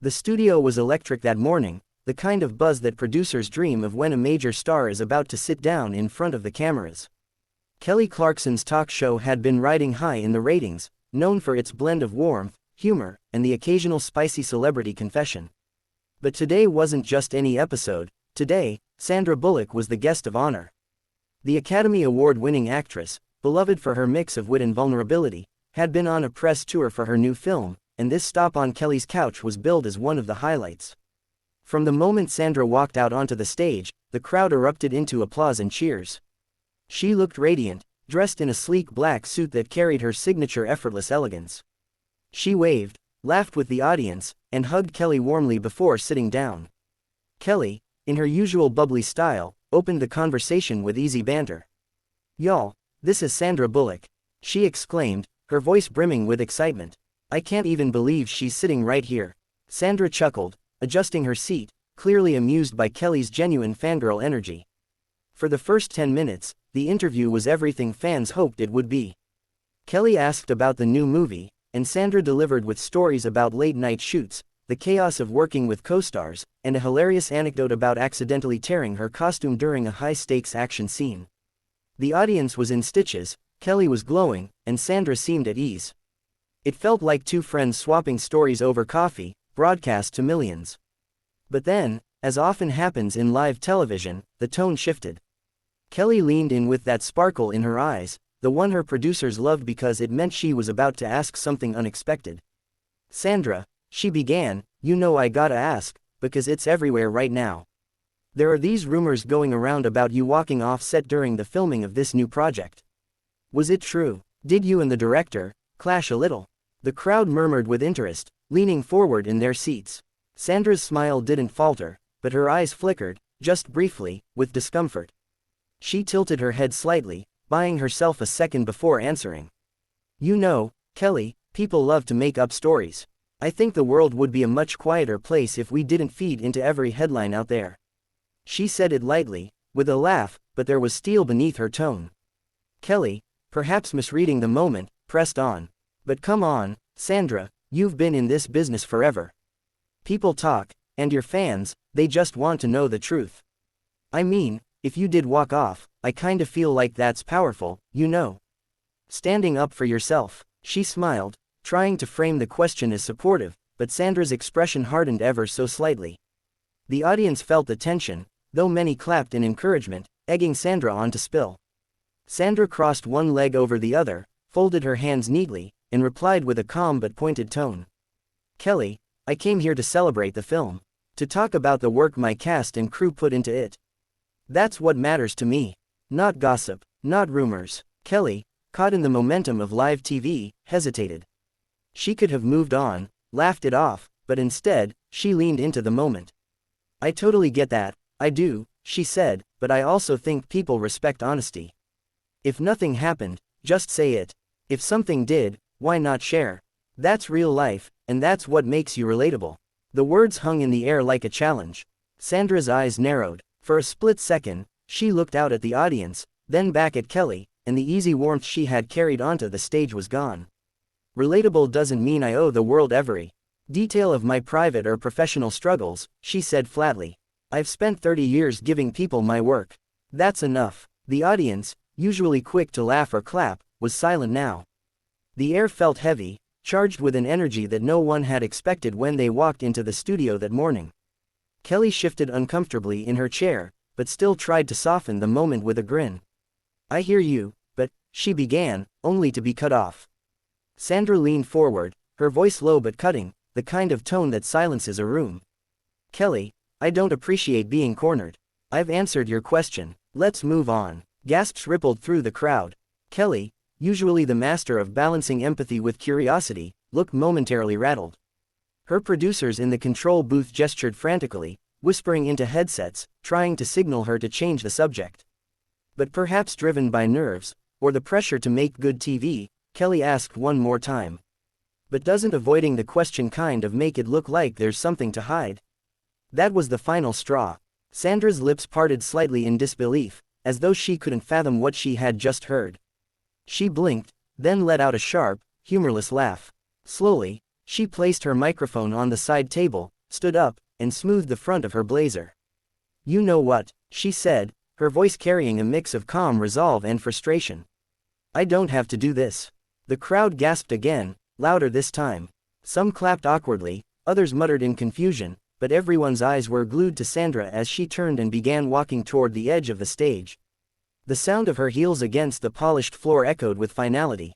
The studio was electric that morning, the kind of buzz that producers dream of when a major star is about to sit down in front of the cameras. Kelly Clarkson's talk show had been riding high in the ratings, known for its blend of warmth, humor, and the occasional spicy celebrity confession. But today wasn't just any episode. Today, Sandra Bullock was the guest of honor. The Academy Award-winning actress, beloved for her mix of wit and vulnerability, had been on a press tour for her new film, and this stop on Kelly's couch was billed as one of the highlights. From the moment Sandra walked out onto the stage, the crowd erupted into applause and cheers. She looked radiant, dressed in a sleek black suit that carried her signature effortless elegance. She waved, laughed with the audience, and hugged Kelly warmly before sitting down. Kelly, in her usual bubbly style, opened the conversation with easy banter. "Y'all, this is Sandra Bullock," she exclaimed, her voice brimming with excitement. "I can't even believe she's sitting right here." Sandra chuckled, adjusting her seat, clearly amused by Kelly's genuine fangirl energy. For the first 10 minutes, the interview was everything fans hoped it would be. Kelly asked about the new movie, and Sandra delivered with stories about late-night shoots, the chaos of working with co-stars, and a hilarious anecdote about accidentally tearing her costume during a high-stakes action scene. The audience was in stitches, Kelly was glowing, and Sandra seemed at ease. It felt like two friends swapping stories over coffee, broadcast to millions. But then, as often happens in live television, the tone shifted. Kelly leaned in with that sparkle in her eyes, the one her producers loved because it meant she was about to ask something unexpected. "Sandra," she began, "you know I gotta ask, because it's everywhere right now. There are these rumors going around about you walking off set during the filming of this new project. Was it true? Did you and the director clash a little?" The crowd murmured with interest, leaning forward in their seats. Sandra's smile didn't falter, but her eyes flickered, just briefly, with discomfort. She tilted her head slightly, buying herself a second before answering. "You know, Kelly, people love to make up stories. I think the world would be a much quieter place if we didn't feed into every headline out there." She said it lightly, with a laugh, but there was steel beneath her tone. Kelly, perhaps misreading the moment, pressed on. "But come on, Sandra, you've been in this business forever. People talk, and your fans, they just want to know the truth. I mean, if you did walk off, I kinda feel like that's powerful, you know. Standing up for yourself." She smiled, trying to frame the question as supportive, but Sandra's expression hardened ever so slightly. The audience felt the tension, though many clapped in encouragement, egging Sandra on to spill. Sandra crossed one leg over the other, folded her hands neatly, and replied with a calm but pointed tone. "Kelly, I came here to celebrate the film. To talk about the work my cast and crew put into it. That's what matters to me. Not gossip, not rumors." Kelly, caught in the momentum of live TV, hesitated. She could have moved on, laughed it off, but instead, she leaned into the moment. "I totally get that, I do," she said, "but I also think people respect honesty. If nothing happened, just say it. If something did, why not share? That's real life, and that's what makes you relatable." The words hung in the air like a challenge. Sandra's eyes narrowed. For a split second, she looked out at the audience, then back at Kelly, and the easy warmth she had carried onto the stage was gone. "Relatable doesn't mean I owe the world every detail of my private or professional struggles," she said flatly. "I've spent 30 years giving people my work. That's enough." The audience, usually quick to laugh or clap, was silent now. The air felt heavy, charged with an energy that no one had expected when they walked into the studio that morning. Kelly shifted uncomfortably in her chair, but still tried to soften the moment with a grin. "I hear you, but," she began, only to be cut off. Sandra leaned forward, her voice low but cutting, the kind of tone that silences a room. "Kelly, I don't appreciate being cornered. I've answered your question. Let's move on." Gasps rippled through the crowd. Kelly, usually the master of balancing empathy with curiosity, looked momentarily rattled. Her producers in the control booth gestured frantically, whispering into headsets, trying to signal her to change the subject. But perhaps driven by nerves, or the pressure to make good TV, Kelly asked one more time. "But doesn't avoiding the question kind of make it look like there's something to hide?" That was the final straw. Sandra's lips parted slightly in disbelief, as though she couldn't fathom what she had just heard. She blinked, then let out a sharp, humorless laugh. Slowly, She placed her microphone on the side table, stood up, and smoothed the front of her blazer. "You know what," she said, her voice carrying a mix of calm resolve and frustration. "I don't have to do this." The crowd gasped again, louder this time. Some clapped awkwardly, others muttered in confusion, but everyone's eyes were glued to Sandra as she turned and began walking toward the edge of the stage. The sound of her heels against the polished floor echoed with finality.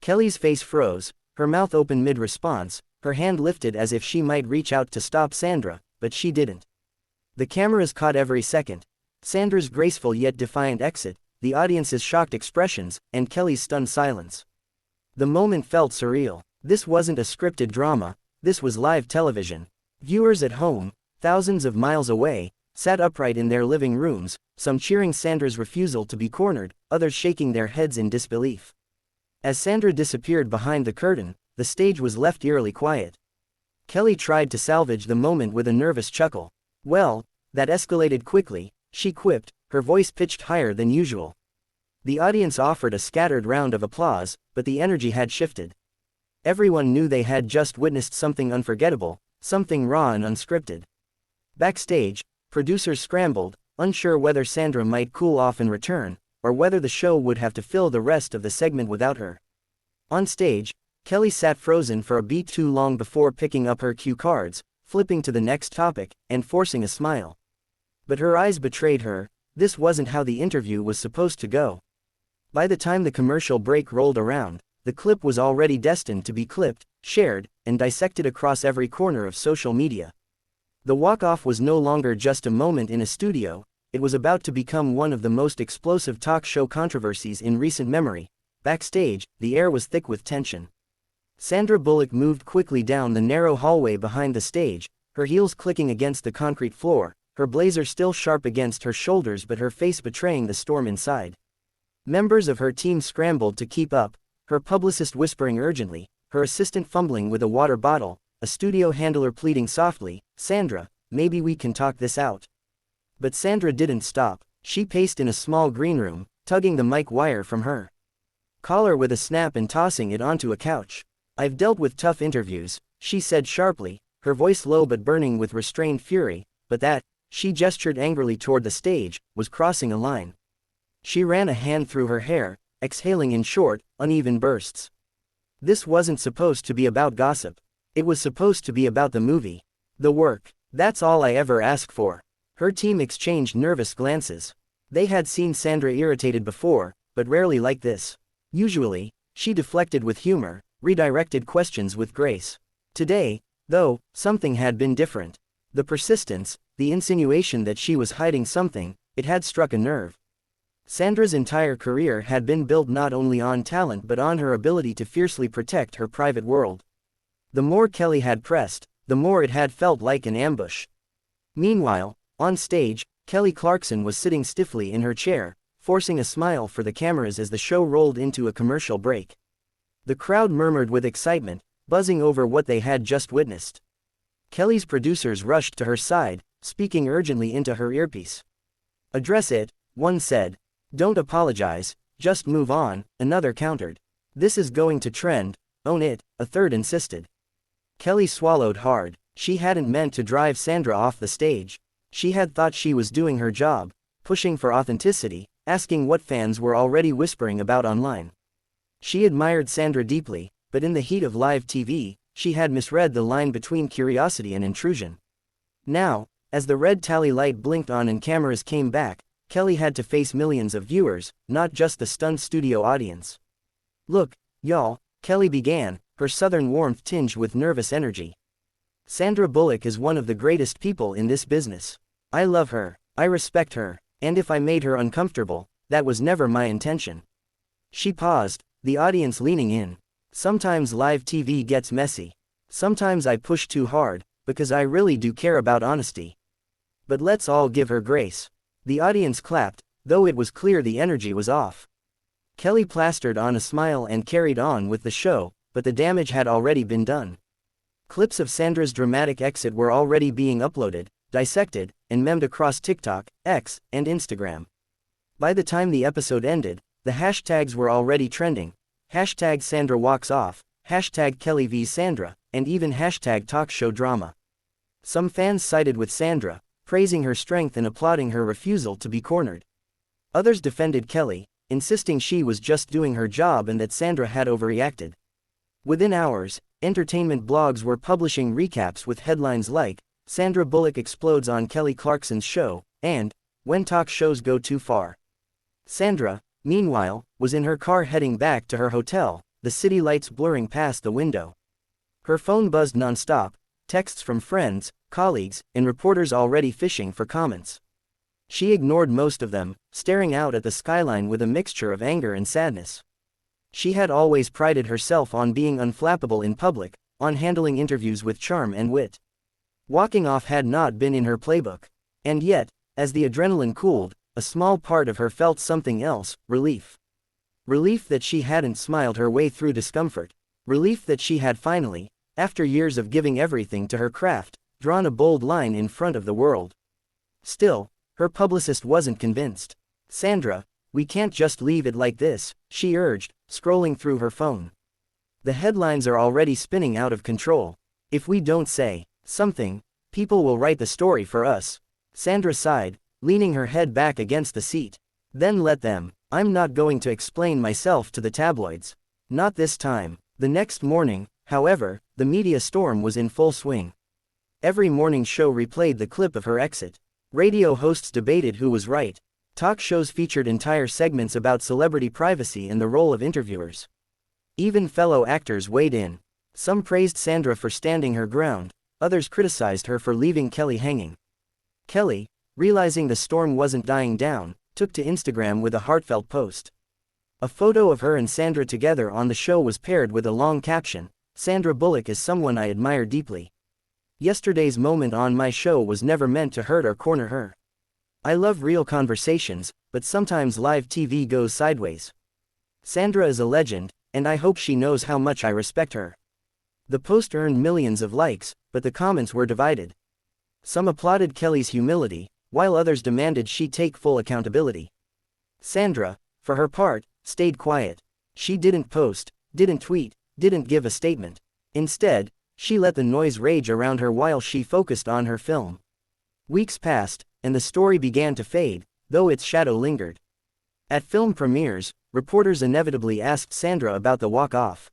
Kelly's face froze, her mouth open mid-response, her hand lifted as if she might reach out to stop Sandra, but she didn't. The cameras caught every second. Sandra's graceful yet defiant exit, the audience's shocked expressions, and Kelly's stunned silence. The moment felt surreal. This wasn't a scripted drama, this was live television. Viewers at home, thousands of miles away, sat upright in their living rooms, some cheering Sandra's refusal to be cornered, others shaking their heads in disbelief. As Sandra disappeared behind the curtain, the stage was left eerily quiet. Kelly tried to salvage the moment with a nervous chuckle. "Well, that escalated quickly," she quipped, her voice pitched higher than usual. The audience offered a scattered round of applause, but the energy had shifted. Everyone knew they had just witnessed something unforgettable, something raw and unscripted. Backstage, producers scrambled, unsure whether Sandra might cool off and return, or whether the show would have to fill the rest of the segment without her. On stage, Kelly sat frozen for a beat too long before picking up her cue cards, flipping to the next topic, and forcing a smile. But her eyes betrayed her, this wasn't how the interview was supposed to go. By the time the commercial break rolled around, the clip was already destined to be clipped, shared, and dissected across every corner of social media. The walk-off was no longer just a moment in a studio, it was about to become one of the most explosive talk show controversies in recent memory. Backstage, the air was thick with tension. Sandra Bullock moved quickly down the narrow hallway behind the stage, her heels clicking against the concrete floor, her blazer still sharp against her shoulders but her face betraying the storm inside. Members of her team scrambled to keep up, her publicist whispering urgently, her assistant fumbling with a water bottle, a studio handler pleading softly, "Sandra, maybe we can talk this out." But Sandra didn't stop. She paced in a small green room, tugging the mic wire from her collar with a snap and tossing it onto a couch. "I've dealt with tough interviews," she said sharply, her voice low but burning with restrained fury, "but that," she gestured angrily toward the stage, "was crossing a line." She ran a hand through her hair, exhaling in short, uneven bursts. "This wasn't supposed to be about gossip. It was supposed to be about the movie. The work. That's all I ever ask for." Her team exchanged nervous glances. They had seen Sandra irritated before, but rarely like this. Usually, she deflected with humor, redirected questions with grace. Today, though, something had been different. The persistence, the insinuation that she was hiding something, it had struck a nerve. Sandra's entire career had been built not only on talent but on her ability to fiercely protect her private world. The more Kelly had pressed, the more it had felt like an ambush. Meanwhile, on stage, Kelly Clarkson was sitting stiffly in her chair, forcing a smile for the cameras as the show rolled into a commercial break. The crowd murmured with excitement, buzzing over what they had just witnessed. Kelly's producers rushed to her side, speaking urgently into her earpiece. "Address it," one said. "Don't apologize, just move on," another countered. "This is going to trend, own it," a third insisted. Kelly swallowed hard. She hadn't meant to drive Sandra off the stage. She had thought she was doing her job, pushing for authenticity, asking what fans were already whispering about online. She admired Sandra deeply, but in the heat of live TV, she had misread the line between curiosity and intrusion. Now, as the red tally light blinked on and cameras came back, Kelly had to face millions of viewers, not just the stunned studio audience. "Look, y'all," Kelly began, her southern warmth tinged with nervous energy. "Sandra Bullock is one of the greatest people in this business. I love her, I respect her, and if I made her uncomfortable, that was never my intention." She paused, the audience leaning in. "Sometimes live TV gets messy. Sometimes I push too hard, because I really do care about honesty. But let's all give her grace." The audience clapped, though it was clear the energy was off. Kelly plastered on a smile and carried on with the show, but the damage had already been done. Clips of Sandra's dramatic exit were already being uploaded, dissected, and memed across TikTok, X, and Instagram. By the time the episode ended, the hashtags were already trending. #SandraWalksOff, #KellyVSandra, and even hashtag talk show drama. Some fans sided with Sandra, praising her strength and applauding her refusal to be cornered. Others defended Kelly, insisting she was just doing her job and that Sandra had overreacted. Within hours, entertainment blogs were publishing recaps with headlines like, "Sandra Bullock explodes on Kelly Clarkson's show," and, "When talk shows go too far." Sandra, meanwhile, was in her car heading back to her hotel, the city lights blurring past the window. Her phone buzzed nonstop, texts from friends, colleagues, and reporters already fishing for comments. She ignored most of them, staring out at the skyline with a mixture of anger and sadness. She had always prided herself on being unflappable in public, on handling interviews with charm and wit. Walking off had not been in her playbook. And yet, as the adrenaline cooled, a small part of her felt something else: relief. Relief that she hadn't smiled her way through discomfort. Relief that she had finally, after years of giving everything to her craft, drawn a bold line in front of the world. Still, her publicist wasn't convinced. "Sandra, we can't just leave it like this," she urged, scrolling through her phone. "The headlines are already spinning out of control. If we don't say something, people will write the story for us." Sandra sighed, leaning her head back against the seat. "Then let them. I'm not going to explain myself to the tabloids. Not this time." The next morning, however, the media storm was in full swing. Every morning show replayed the clip of her exit. Radio hosts debated who was right. Talk shows featured entire segments about celebrity privacy and the role of interviewers. Even fellow actors weighed in. Some praised Sandra for standing her ground, others criticized her for leaving Kelly hanging. Kelly, realizing the storm wasn't dying down, took to Instagram with a heartfelt post. A photo of her and Sandra together on the show was paired with a long caption, "Sandra Bullock is someone I admire deeply. Yesterday's moment on my show was never meant to hurt or corner her. I love real conversations, but sometimes live TV goes sideways. Sandra is a legend, and I hope she knows how much I respect her." The post earned millions of likes, but the comments were divided. Some applauded Kelly's humility, while others demanded she take full accountability. Sandra, for her part, stayed quiet. She didn't post, didn't tweet, didn't give a statement. Instead, she let the noise rage around her while she focused on her film. Weeks passed, and the story began to fade, though its shadow lingered. At film premieres, reporters inevitably asked Sandra about the walk-off.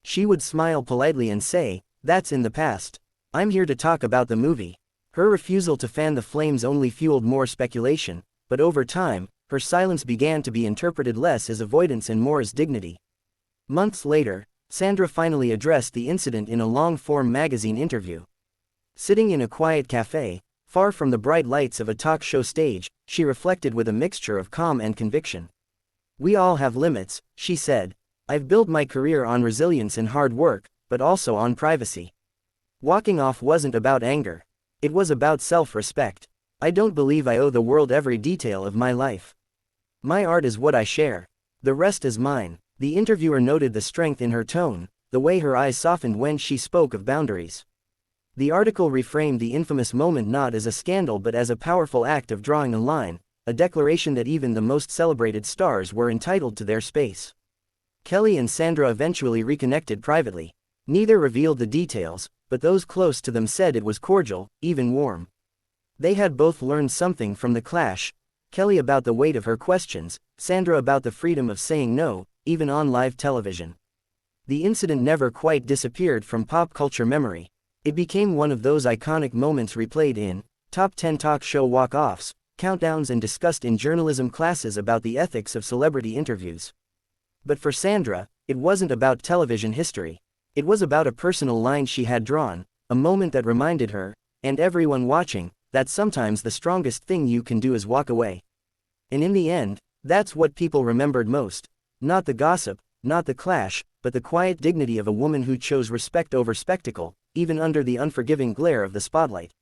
She would smile politely and say, "That's in the past. I'm here to talk about the movie." Her refusal to fan the flames only fueled more speculation, but over time, her silence began to be interpreted less as avoidance and more as dignity. Months later, Sandra finally addressed the incident in a long-form magazine interview. Sitting in a quiet cafe, far from the bright lights of a talk show stage, she reflected with a mixture of calm and conviction. "We all have limits," she said. "I've built my career on resilience and hard work, but also on privacy. Walking off wasn't about anger. It was about self-respect. I don't believe I owe the world every detail of my life. My art is what I share. The rest is mine." The interviewer noted the strength in her tone, the way her eyes softened when she spoke of boundaries. The article reframed the infamous moment not as a scandal but as a powerful act of drawing a line, a declaration that even the most celebrated stars were entitled to their space. Kelly and Sandra eventually reconnected privately. Neither revealed the details, but those close to them said it was cordial, even warm. They had both learned something from the clash, Kelly about the weight of her questions, Sandra about the freedom of saying no, even on live television. The incident never quite disappeared from pop culture memory. It became one of those iconic moments replayed in top 10 talk show walk-offs, countdowns and discussed in journalism classes about the ethics of celebrity interviews. But for Sandra, it wasn't about television history. It was about a personal line she had drawn, a moment that reminded her, and everyone watching, that sometimes the strongest thing you can do is walk away. And in the end, that's what people remembered most. Not the gossip, not the clash, but the quiet dignity of a woman who chose respect over spectacle, even under the unforgiving glare of the spotlight.